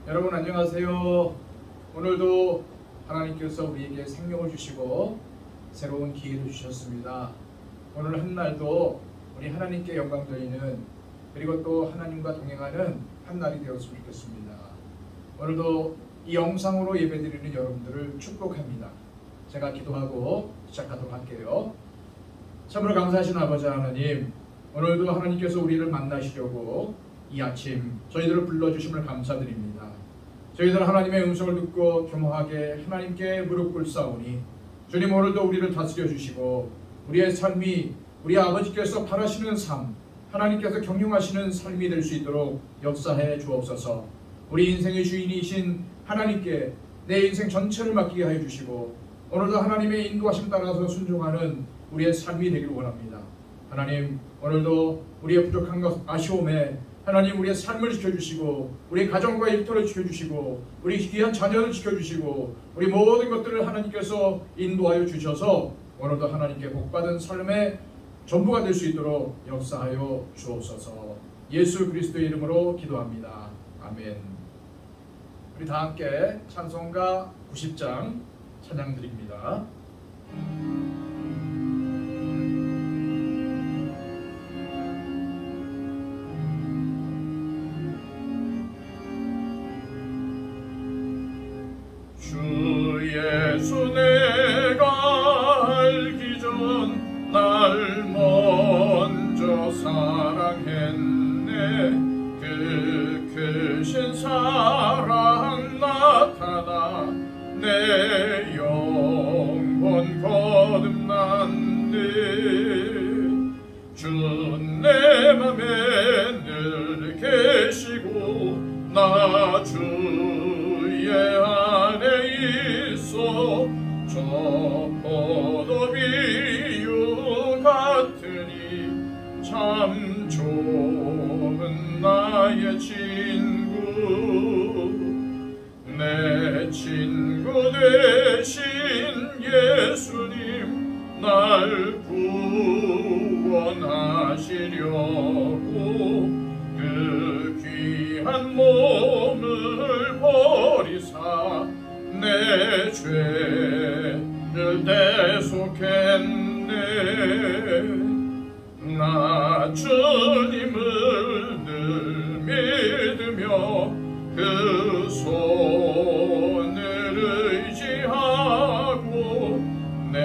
여러분 안녕하세요. 오늘도 하나님께서 우리에게 생명을 주시고 새로운 기회를 주셨습니다. 오늘 한 날도 우리 하나님께 영광 돌리는, 그리고 또 하나님과 동행하는 한 날이 되었으면 좋겠습니다. 오늘도 이 영상으로 예배드리는 여러분들을 축복합니다. 제가 기도하고 시작하도록 할게요. 참으로 감사하신 아버지 하나님, 오늘도 하나님께서 우리를 만나시려고 이 아침 저희들을 불러주심을 감사드립니다. 저희들 하나님의 음성을 듣고 겸허하게 하나님께 무릎 꿇사오니 주님, 오늘도 우리를 다스려 주시고 우리의 삶이 우리 아버지께서 바라시는 삶, 하나님께서 경영하시는 삶이 될 수 있도록 역사해 주옵소서. 우리 인생의 주인이신 하나님께 내 인생 전체를 맡기게 하여 주시고 오늘도 하나님의 인도하심 따라서 순종하는 우리의 삶이 되기를 원합니다. 하나님, 오늘도 우리의 부족한 것, 아쉬움에 하나님 우리의 삶을 지켜주시고 우리 가정과 일터를 지켜주시고 우리 귀한 자녀를 지켜주시고 우리 모든 것들을 하나님께서 인도하여 주셔서 오늘도 하나님께 복받은 삶의 전부가 될 수 있도록 역사하여 주옵소서. 예수 그리스도의 이름으로 기도합니다. 아멘. 우리 다 함께 찬송가 90장 찬양 드립니다. 예수 내가 알기 전 날 먼저 사랑했네. 그 크신 사랑 나타나 내 영혼 거듭난데 주 내 맘에 늘 계시고 나 주의 안에 있어 저 포도 비유 같으니 참 좋은 나의 친구. 내 친구 되신 예수님 날 구원하시려고 그 귀한 몸을 버리사 내 죄를 대속했네. 나 주님을 늘 믿으며 그 손을 의지하고 내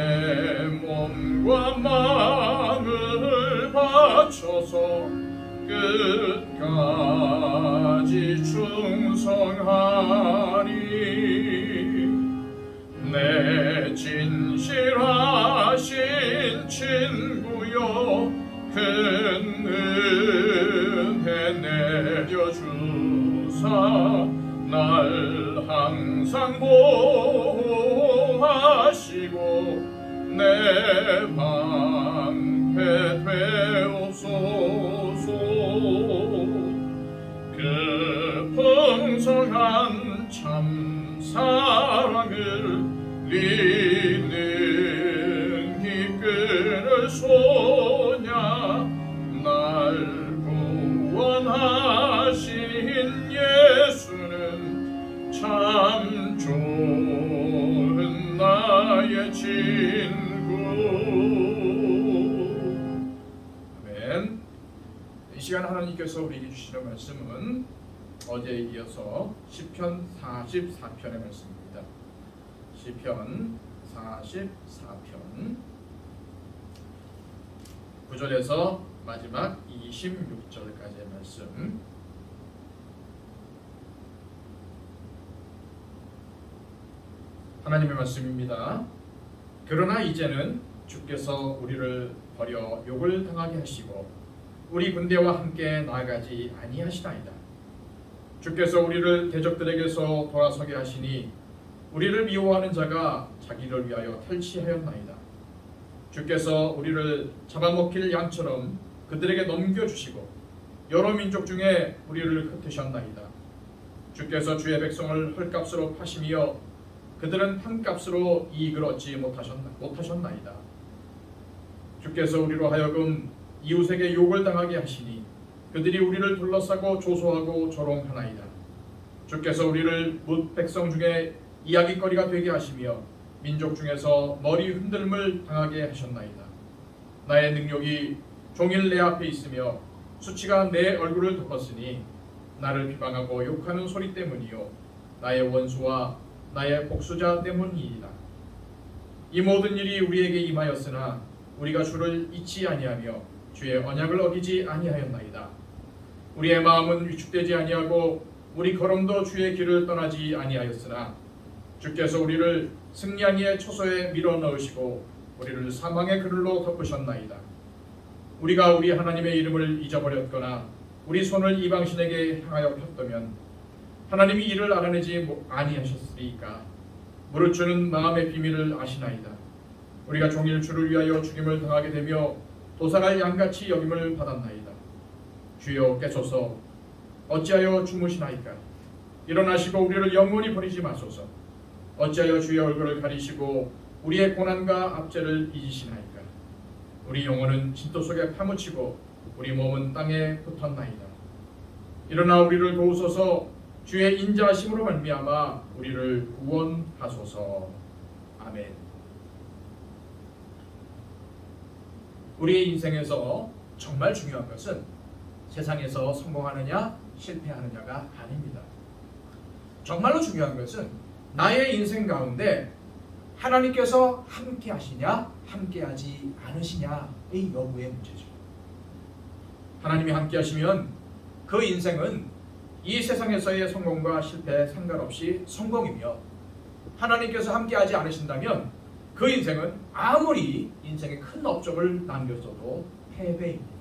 몸과 마음을 바쳐서 끝까지 충성하리. 내 진실하신 친구여 큰 은혜 내려주사 날 항상 보호하시고 내 방패 되옵소서. 그 풍성한 참 사랑을 리는 이끌을 소냐 날 구원하신 예수는 참 좋은 나의 친구. 아멘. 이 시간 하나님께서 우리에게 주시는 말씀은 어제에 이어서 시편 44편의 말씀입니다. 시편 44편 9절에서 마지막 26절까지의 말씀. 하나님의 말씀입니다. 그러나 이제는 주께서 우리를 버려 욕을 당하게 하시고 우리 군대와 함께 나아가지 아니하시나이다. 주께서 우리를 대적들에게서 돌아서게 하시니 우리를 미워하는 자가 자기를 위하여 탈취하였나이다. 주께서 우리를 잡아먹힐 양처럼 그들에게 넘겨주시고 여러 민족 중에 우리를 흩으셨나이다. 주께서 주의 백성을 헐값으로 파시며 그들은 판값으로 이익을 얻지 못하셨나이다. 주께서 우리로 하여금 이웃에게 욕을 당하게 하시니 그들이 우리를 둘러싸고 조소하고 조롱하나이다. 주께서 우리를 뭇 백성 중에 이야기거리가 되게 하시며 민족 중에서 머리 흔들림을 당하게 하셨나이다. 나의 능력이 종일 내 앞에 있으며 수치가 내 얼굴을 덮었으니 나를 비방하고 욕하는 소리 때문이요 나의 원수와 나의 복수자 때문이니이다. 이 모든 일이 우리에게 임하였으나 우리가 주를 잊지 아니하며 주의 언약을 어기지 아니하였나이다. 우리의 마음은 위축되지 아니하고 우리 걸음도 주의 길을 떠나지 아니하였으나 주께서 우리를 승리의 초소에 밀어넣으시고 우리를 사망의 그늘로 덮으셨나이다. 우리가 우리 하나님의 이름을 잊어버렸거나 우리 손을 이방신에게 향하여 폈다면 하나님이 이를 알아내지 아니하셨으리까. 물을 주는 마음의 비밀을 아시나이다. 우리가 종일 주를 위하여 죽임을 당하게 되며 도살할 양같이 여김을 받았나이다. 주여 깨소서. 어찌하여 주무시나이까. 일어나시고 우리를 영원히 버리지 마소서. 어찌하여 주의 얼굴을 가리시고 우리의 고난과 압제를 잊으시나이까. 우리 영혼은 진토 속에 파묻히고 우리 몸은 땅에 붙었나이다. 일어나 우리를 도우소서. 주의 인자하심으로 말미암아 우리를 구원하소서. 아멘. 우리의 인생에서 정말 중요한 것은 세상에서 성공하느냐 실패하느냐가 아닙니다. 정말로 중요한 것은 나의 인생 가운데 하나님께서 함께 하시냐 함께하지 않으시냐의 여부의 문제죠. 하나님이 함께 하시면 그 인생은 이 세상에서의 성공과 실패에 상관없이 성공이며, 하나님께서 함께하지 않으신다면 그 인생은 아무리 인생에 큰 업적을 남겼어도 패배입니다.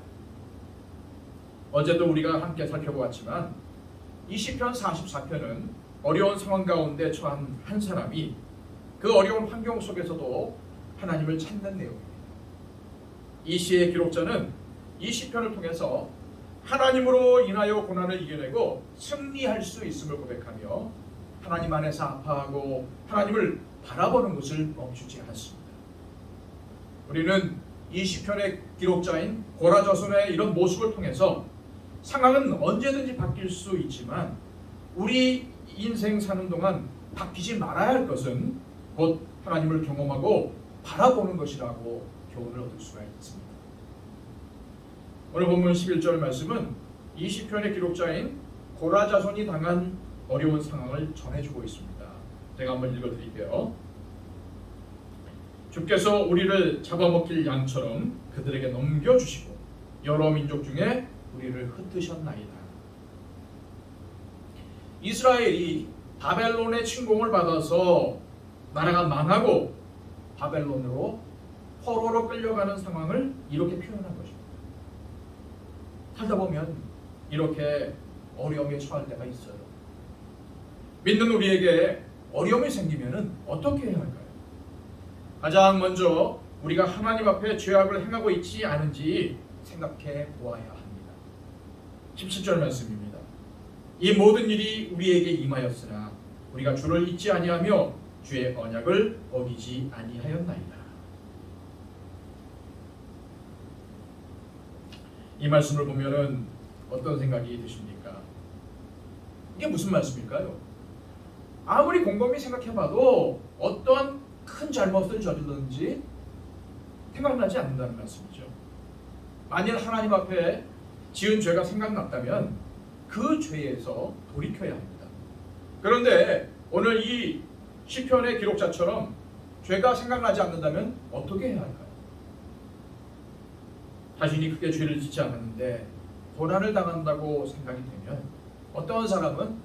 어제도 우리가 함께 살펴보았지만 이 시편 44편은 어려운 상황 가운데 처한 한 사람이 그 어려운 환경 속에서도 하나님을 찾는 내용입니다. 이 시의 기록자는 이 시편을 통해서 하나님으로 인하여 고난을 이겨내고 승리할 수 있음을 고백하며 하나님 안에서 아파하고 하나님을 바라보는 것을 멈추지 않습니다. 우리는 이 시편의 기록자인 고라 자손의 이런 모습을 통해서 상황은 언제든지 바뀔 수 있지만 우리 인생 사는 동안 바뀌지 말아야 할 것은 곧 하나님을 경험하고 바라보는 것이라고 교훈을 얻을 수가 있습니다. 오늘 본문 11절 말씀은 이 시편의 기록자인 고라 자손이 당한 어려운 상황을 전해주고 있습니다. 제가 한번 읽어드릴게요. 주께서 우리를 잡아먹힐 양처럼 그들에게 넘겨주시고 여러 민족 중에 우리를 흩으셨나이다. 이스라엘이 바벨론의 침공을 받아서 나라가 망하고 바벨론으로 포로로 끌려가는 상황을 이렇게 표현한 것입니다. 살다 보면 이렇게 어려움에 처할 때가 있어요. 믿는 우리에게 어려움이 생기면 어떻게 해야 할까요? 가장 먼저 우리가 하나님 앞에 죄악을 행하고 있지 않은지 생각해 보아야 합니다. 17절 말씀입니다. 이 모든 일이 우리에게 임하였으나 우리가 주를 잊지 아니하며 주의 언약을 어기지 아니하였나이다. 이 말씀을 보면은 어떤 생각이 드십니까? 이게 무슨 말씀일까요? 아무리 곰곰이 생각해봐도 어떤 큰 잘못을 저질렀는지 생각나지 않는다는 말씀이죠. 만일 하나님 앞에 지은 죄가 생각났다면 그 죄에서 돌이켜야 합니다. 그런데 오늘 이 시편의 기록자처럼 죄가 생각나지 않는다면 어떻게 해야 할까요? 자신이 크게 죄를 짓지 않았는데 고난을 당한다고 생각이 되면 어떤 사람은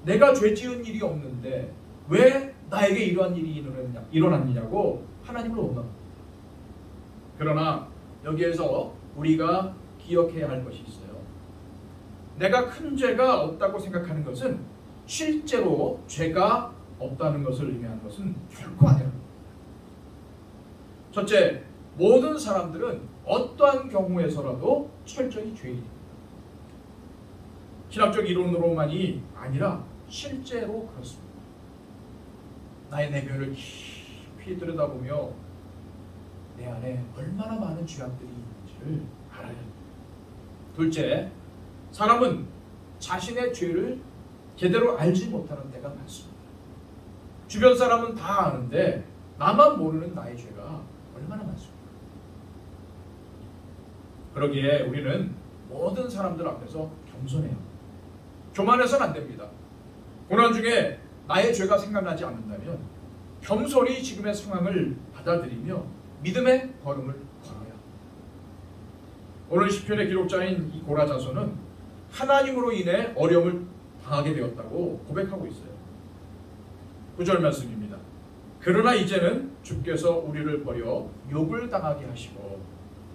내가 죄 지은 일이 없는데 왜 나에게 이러한 일이 일어났느냐고 하나님을 원망합니다. 그러나 여기에서 우리가 기억해야 할 것이 있어요. 내가 큰 죄가 없다고 생각하는 것은 실제로 죄가 없다는 것을 의미하는 것은 결코 아니랍니다. 첫째, 모든 사람들은 어떠한 경우에서라도 철저히 죄인입니다. 신학적 이론으로만이 아니라 실제로 그렇습니다. 나의 내면을 깊이 들여다보며 내 안에 얼마나 많은 죄악들이 있는지를 알아야 합니다. 둘째, 사람은 자신의 죄를 제대로 알지 못하는 때가 많습니다. 주변 사람은 다 아는데 나만 모르는 나의 죄가 얼마나 많습니까? 그러기에 우리는 모든 사람들 앞에서 겸손해요. 교만해서는 안 됩니다. 고난 중에 나의 죄가 생각나지 않는다면 겸손히 지금의 상황을 받아들이며 믿음의 걸음을 걸어야. 오늘 시편의 기록자인 이 고라 자손은 하나님으로 인해 어려움을 당하게 되었다고 고백하고 있어요. 9절 말씀입니다. 그러나 이제는 주께서 우리를 버려 욕을 당하게 하시고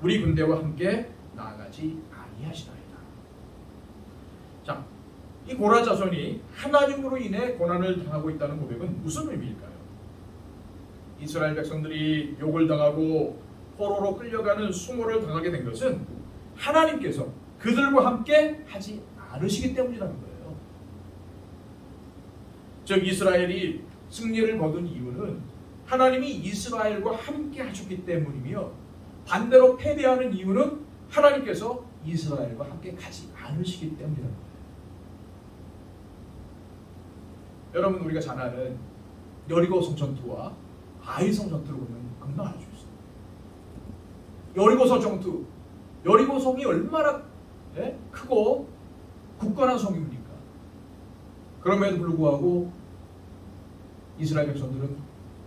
우리 군대와 함께 나아가지 아니하시나이다. 자, 이 고라 자손이 하나님으로 인해 고난을 당하고 있다는 고백은 무슨 의미일까요? 이스라엘 백성들이 욕을 당하고 포로로 끌려가는 수모를 당하게 된 것은 하나님께서 그들과 함께 하지 않으시기 때문이라는 거예요. 즉 이스라엘이 승리를 거둔 이유는 하나님이 이스라엘과 함께 하셨기 때문이며 반대로 패배하는 이유는 하나님께서 이스라엘과 함께 가지 않으시기 때문이라는 거예요. 여러분 우리가 잘 아는 여리고성 전투와 아이성 전투를 보면 금방 알 수 있어요. 여리고성 전투, 여리고성이 얼마나 크고 굳건한 성입니까? 그럼에도 불구하고 이스라엘 백성들은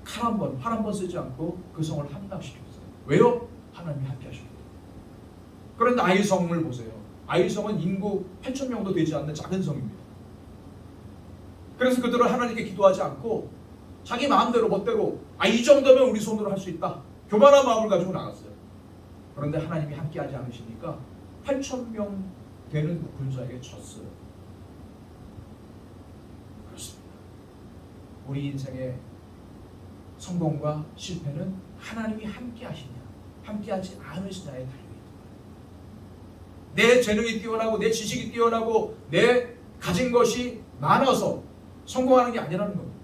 활 한 번 쓰지 않고 그 성을 함락시켰어요. 왜요? 하나님이 함께 하셨기 때문에. 그런데 아이성을 보세요. 아이성은 인구 8,000명도 되지 않는 작은 성입니다. 그래서 그들은 하나님께 기도하지 않고 자기 마음대로 멋대로 이 정도면 우리 손으로 할 수 있다. 교만한 마음을 가지고 나갔어요. 그런데 하나님이 함께하지 않으시니까 8,000명 되는 그 군사에게 졌어요. 그렇습니다. 우리 인생의 성공과 실패는 하나님이 함께하시냐 함께하지 않으시냐에 달려있다. 내 재능이 뛰어나고 내 지식이 뛰어나고 내 가진 것이 많아서 성공하는 게 아니라는 겁니다.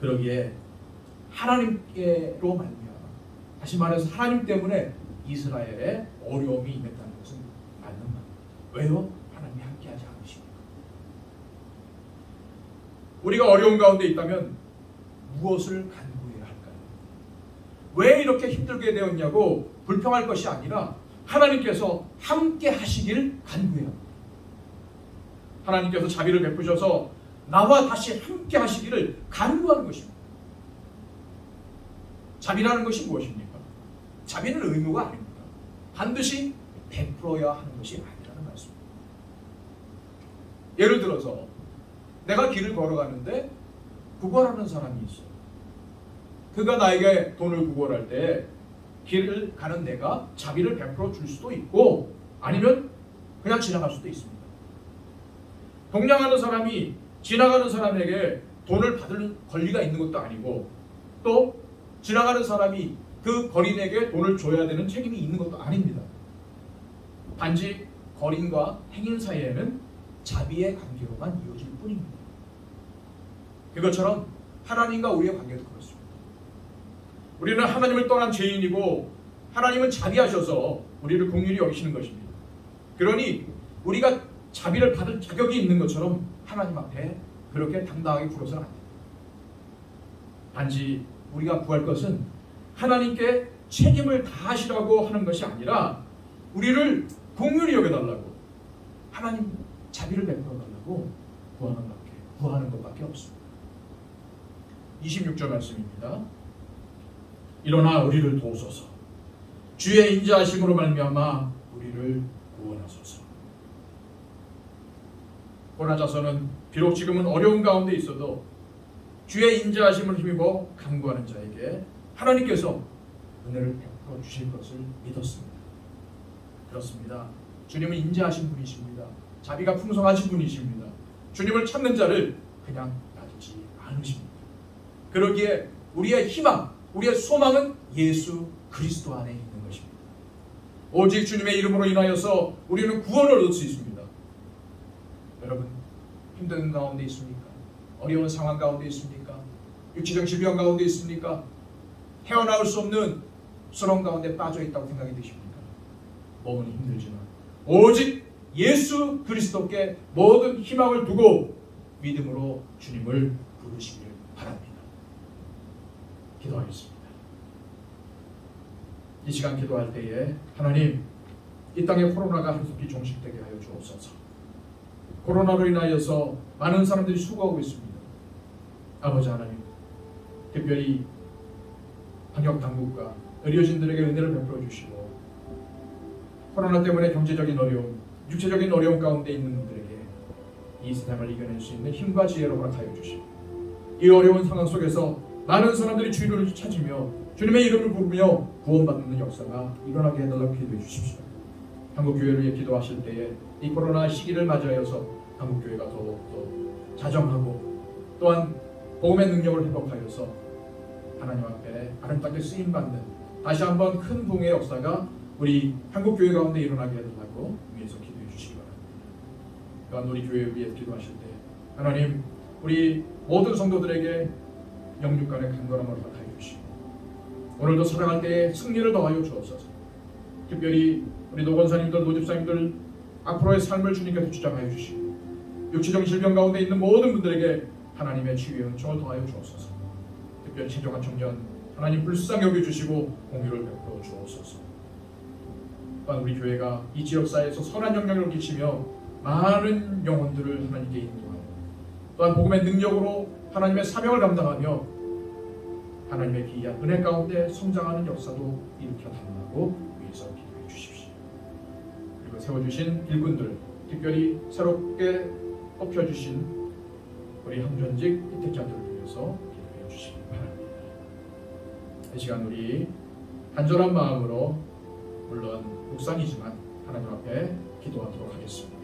그러기에 하나님께로 말미암아, 다시 말해서 하나님 때문에 이스라엘에 어려움이 임했다는 것은 맞는 말입니다. 왜요? 하나님이 함께하지 않으시니까. 우리가 어려운 가운데 있다면 무엇을 간구해야 할까요? 왜 이렇게 힘들게 되었냐고 불평할 것이 아니라 하나님께서 함께 하시길 간구해야 합니다. 하나님께서 자비를 베푸셔서 나와 다시 함께 하시기를 간구하는 것입니다. 자비라는 것이 무엇입니까? 자비는 의무가 아닙니다. 반드시 베풀어야 하는 것이 아니라는 말씀입니다. 예를 들어서 내가 길을 걸어가는데 구걸하는 사람이 있어요. 그가 나에게 돈을 구걸할 때 길을 가는 내가 자비를 베풀어 줄 수도 있고 아니면 그냥 지나갈 수도 있습니다. 동냥하는 사람이 지나가는 사람에게 돈을 받을 권리가 있는 것도 아니고 또 지나가는 사람이 그 거린에게 돈을 줘야 되는 책임이 있는 것도 아닙니다. 단지 거린과 행인 사이에는 자비의 관계로만 이어질 뿐입니다. 그것처럼 하나님과 우리의 관계도 그렇습니다. 우리는 하나님을 떠난 죄인이고 하나님은 자비하셔서 우리를 긍휼히 여기시는 것입니다. 그러니 우리가 자비를 받을 자격이 있는 것처럼 하나님 앞에 그렇게 당당하게 굴어서는 안 됩니다. 단지 우리가 구할 것은 하나님께 책임을 다하시라고 하는 것이 아니라 우리를 긍휼히 여겨달라고 하나님 자비를 베풀어달라고 구하는 것밖에 없습니다. 26절 말씀입니다. 일어나 우리를 도우소서 주의 인자하심으로 말미암아 우리를 구원하소서. 고라 자손은 비록 지금은 어려운 가운데 있어도 주의 인자하심을 힘입어 간구하는 자에게 하나님께서 은혜를 베풀어 주실 것을 믿었습니다. 그렇습니다. 주님은 인자하신 분이십니다. 자비가 풍성하신 분이십니다. 주님을 찾는 자를 그냥 놔두지 않으십니다. 그러기에 우리의 희망, 우리의 소망은 예수 그리스도 안에 있는 것입니다. 오직 주님의 이름으로 인하여서 우리는 구원을 얻을 수 있습니다. 여러분 힘든 가운데 있습니까? 어려운 상황 가운데 있습니까? 육체적 질병 가운데 있습니까? 헤어나올 수 없는 수렁 가운데 빠져 있다고 생각이 드십니까? 몸은 힘들지만 오직 예수 그리스도께 모든 희망을 두고 믿음으로 주님을 부르시길 바랍니다. 기도하겠습니다. 이 시간 기도할 때에 하나님, 이 땅에 코로나가 한속히 종식되게 하여 주옵소서. 코로나로 인하여서 많은 사람들이 수고하고 있습니다. 아버지 하나님, 특별히 방역당국과 의료진들에게 은혜를 베풀어 주시고, 코로나 때문에 경제적인 어려움, 육체적인 어려움 가운데 있는 분들에게 이 세상을 이겨낼 수 있는 힘과 지혜를 허락하여 주시고, 이 어려운 상황 속에서 많은 사람들이 주님을 찾으며 주님의 이름을 부르며 구원받는 역사가 일어나게 해달라고 기도해 주십시오. 한국교회를 위해 기도하실 때에 이 코로나 시기를 맞이하여서 한국교회가 더욱더 자정하고 또한 복음의 능력을 회복하여서 하나님 앞에 아름답게 쓰임받는 다시 한번 큰 부흥의 역사가 우리 한국교회 가운데 일어나게 해달라고 위해서 기도해 주시기 바랍니다. 또한 우리 교회를 위해 기도하실 때 하나님, 우리 모든 성도들에게 영육 간의 강건함을 허락하여 주시고 오늘도 살아갈 때에 승리를 더하여 주옵소서. 특별히 우리 노건사님들, 노집사님들 앞으로의 삶을 주님께서 주장하여 주시고 육체적 질병 가운데 있는 모든 분들에게 하나님의 치유의 은총을 더하여 주옵소서. 특별히 신종한 청년 하나님 불쌍히 여겨주시고 공유를 베풀어 주옵소서. 또한 우리 교회가 이 지역사회에서 선한 영향을 끼치며 많은 영혼들을 하나님께 인도하고 또한 복음의 능력으로 하나님의 사명을 감당하며 하나님의 기이한 은혜 가운데 성장하는 역사도 일으켜 달라고 위해서 기도해 주십시오. 그리고 세워주신 일꾼들, 특별히 새롭게 뽑혀주신 우리 항전직 이택자들을 위해서 기도해 주시기 바랍니다. 이 시간 우리 간절한 마음으로 물론 묵상이지만 하나님 앞에 기도하도록 하겠습니다.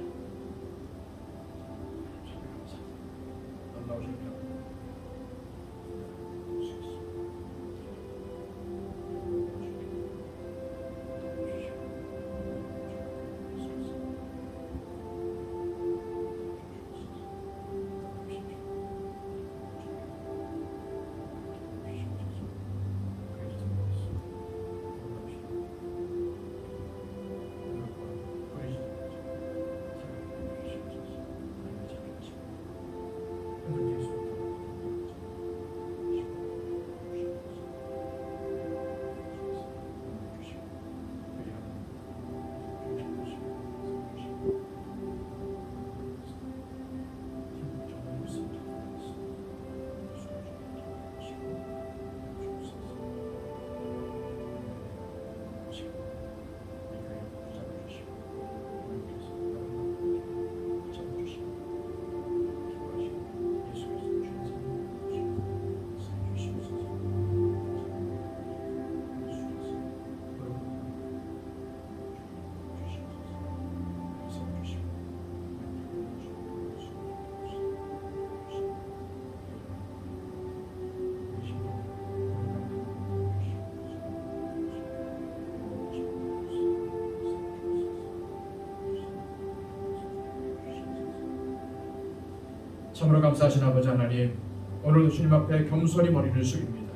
참으로 감사하신 아버지 하나님, 오늘도 주님 앞에 겸손히 머리를 숙입니다.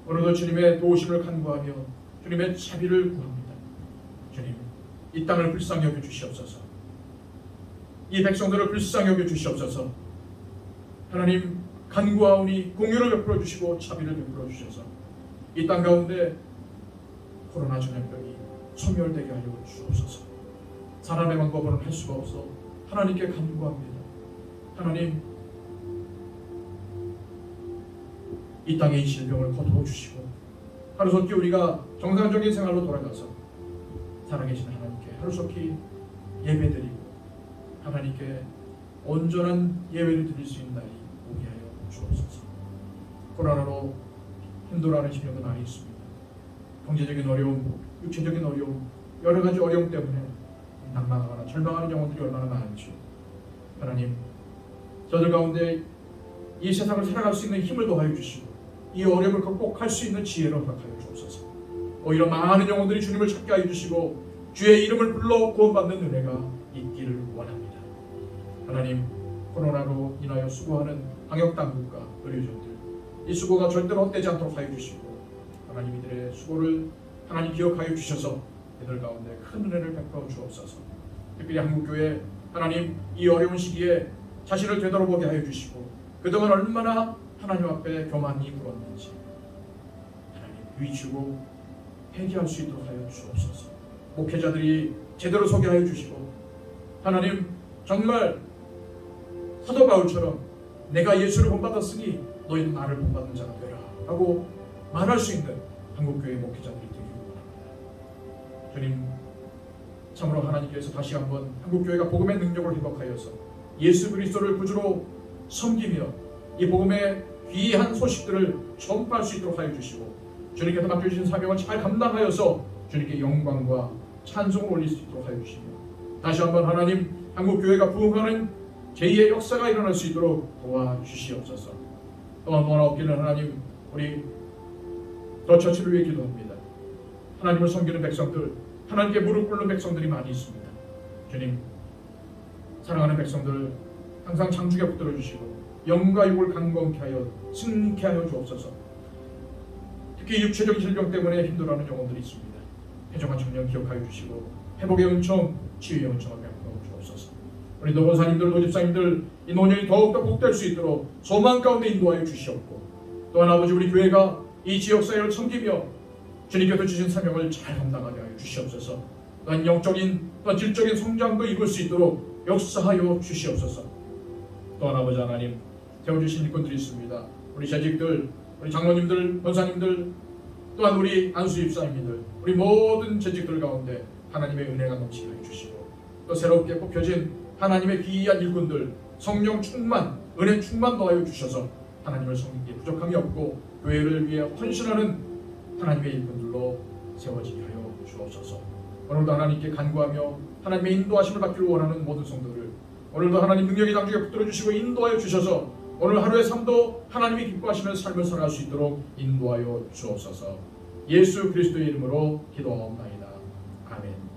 오늘도 주님의 도우심을 간구하며 주님의 자비를 구합니다. 주님, 이 땅을 불쌍히 여겨 주시옵소서. 이 백성들을 불쌍히 여겨 주시옵소서. 하나님, 간구하오니 공유를 베풀어 주시고 자비를 베풀어 주셔서 이 땅 가운데 코로나 전염병이 소멸되게 하여 주옵소서. 사람의 방법으로는 할 수가 없어 하나님께 간구합니다. 하나님, 이 땅의 이 질병을 거두어 주시고 하루속히 우리가 정상적인 생활로 돌아가서 살아계신 하나님께 하루속히 예배드리고 하나님께 온전한 예배를 드릴 수 있는 날이 오게 하여 주옵소서. 코로나로 힘들어하는 심령도 많이 있습니다. 경제적인 어려움, 육체적인 어려움, 여러 가지 어려움 때문에 낭망하거나 절망하는 영혼들이 얼마나 많은지 하나님, 저들 가운데 이 세상을 살아갈 수 있는 힘을 더하여 주시고 이 어려움을 극복할 수 있는 지혜를 허락하여 주옵소서. 오히려 많은 영혼들이 주님을 찾게 하여 주시고 주의 이름을 불러 구원받는 은혜가 있기를 원합니다. 하나님, 코로나로 인하여 수고하는 방역당국과 의료진들, 이 수고가 절대로 헛되지 않도록 하여 주시고 하나님, 이들의 수고를 하나님 기억하여 주셔서 이들 가운데 큰 은혜를 베풀어 주옵소서. 특별히 한국교회 하나님 이 어려운 시기에 자신을 되돌아보게 하여 주시고 그동안 얼마나 하나님 앞에 교만이 굴었는지 하나님 비추고 회개할 수 있도록 하여 주옵소서. 목회자들이 제대로 소개하여 주시고 하나님 정말 사도 바울처럼 내가 예수를 본받았으니 너희도 나를 본받는 자가 되라 하고 말할 수 있는 한국교회 목회자들이 되기를 원합니다. 주님 참으로 하나님께서 다시 한번 한국교회가 복음의 능력을 회복하여서 예수 그리스도를 구주로 섬기며 이 복음의 귀한 소식들을 전파할 수 있도록 하여 주시고 주님께서 맡겨주신 사명을 잘 감당하여서 주님께 영광과 찬송을 올릴 수 있도록 하여 주시며 다시 한번 하나님 한국교회가 부흥하는 제2의 역사가 일어날 수 있도록 도와주시옵소서. 또한 너나 없기를 하나님 우리 더처치를 위해 기도합니다. 하나님을 섬기는 백성들 하나님께 무릎 꿇는 백성들이 많이 있습니다. 주님 사랑하는 백성들 항상 장주게 붙들어 주시고 영과 육을 강건케 하여 승리케 하여 주옵소서. 특히 육체적인 질병 때문에 힘들어하는 영혼들이 있습니다. 회중한 청년 기억하여 주시고 회복의 은총 치유의 은총을 베풀어 주옵소서. 우리 노원사님들 노집사님들 이 노년이 더욱더 복될 수 있도록 소망 가운데 인도하여 주시옵고 또한 아버지 우리 교회가 이 지역사회를 섬기며 주님께서 주신 사명을 잘 감당하게 하여 주시옵소서. 또한 영적인 또한 질적인 성장도 이룰 수 있도록 역사하여 주시옵소서. 또한 아버지 하나님 세워주신 일꾼들이 있습니다. 우리 재직들 우리 장로님들 권사님들 또한 우리 안수입사님들 우리 모든 재직들 가운데 하나님의 은혜가 넘치게 해주시고 또 새롭게 뽑혀진 하나님의 귀한 일꾼들 성령 충만 은혜 충만 더하여 주셔서 하나님을 섬기기에 부족함이 없고 교회를 위해 헌신하는 하나님의 일꾼들로 세워지게 하여 주옵소서. 오늘도 하나님께 간구하며 하나님의 인도하심을 받기를 원하는 모든 성도들 오늘도 하나님 능력의 장중에 붙들어 주시고 인도하여 주셔서 오늘 하루의 삶도 하나님이 기뻐하시는 삶을 살아갈 수 있도록 인도하여 주옵소서. 예수 그리스도의 이름으로 기도하옵나이다. 아멘.